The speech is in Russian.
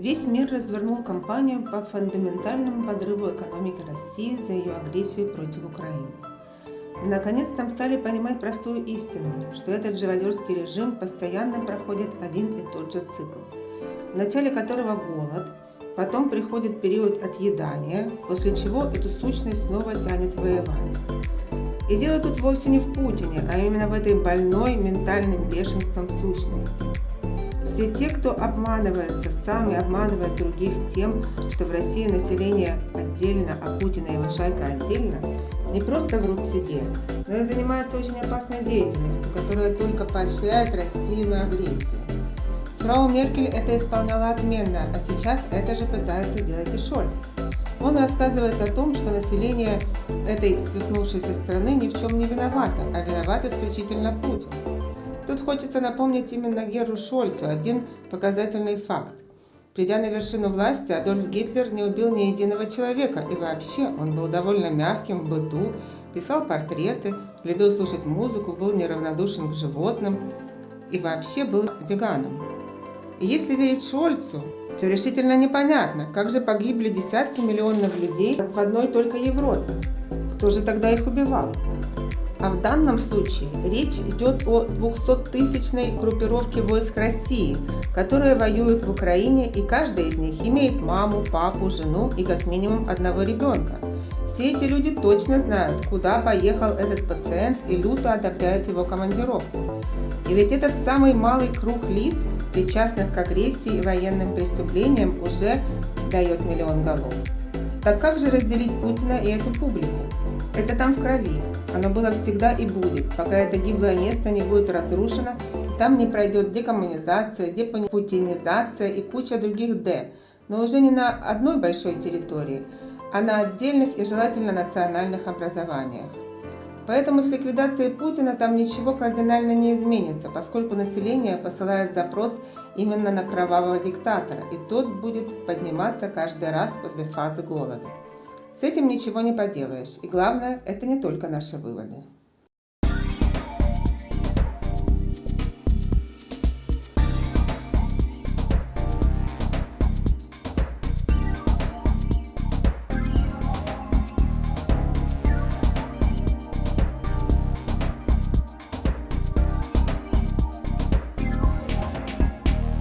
Весь мир развернул кампанию по фундаментальному подрыву экономики России за ее агрессию против Украины. И, наконец, там стали понимать простую истину, что этот живодерский режим постоянно проходит один и тот же цикл, в начале которого голод, потом приходит период отъедания, после чего эту сущность снова тянет воевать. И дело тут вовсе не в Путине, а именно в этой больной ментальным бешенством сущности. Все те, кто обманывается сам и обманывает других тем, что в России население отдельно, а Путин и его шайка отдельно, не просто врут себе, но и занимаются очень опасной деятельностью, которая только поощряет рассеянную агрессию. Фрау Меркель это исполняла отменно, а сейчас это же пытается делать и Шольц. Он рассказывает о том, что население этой свихнувшейся страны ни в чем не виновато, а виноват исключительно Путин. Тут хочется напомнить именно Геру Шольцу один показательный факт. Придя на вершину власти, Адольф Гитлер не убил ни единого человека, и вообще он был довольно мягким в быту, писал портреты, любил слушать музыку, был неравнодушен к животным и вообще был веганом. И если верить Шольцу, то решительно непонятно, как же погибли десятки миллионов людей в одной только Европе. Кто же тогда их убивал? А в данном случае речь идет о 200-тысячной группировке войск России, которые воюют в Украине, и каждый из них имеет маму, папу, жену и как минимум одного ребенка. Все эти люди точно знают, куда поехал этот пациент, и люто одобряют его командировку. И ведь этот самый малый круг лиц, причастных к агрессии и военным преступлениям, уже дает 1 000 000 голов. Так как же разделить Путина и эту публику? Это там в крови. Оно было всегда и будет, пока это гиблое место не будет разрушено, там не пройдет декоммунизация, депутинизация и куча других «Д», но уже не на одной большой территории, а на отдельных и желательно национальных образованиях. Поэтому с ликвидацией Путина там ничего кардинально не изменится, поскольку население посылает запрос именно на кровавого диктатора, и тот будет подниматься каждый раз после фазы голода. С этим ничего не поделаешь, и главное, это не только наши выводы.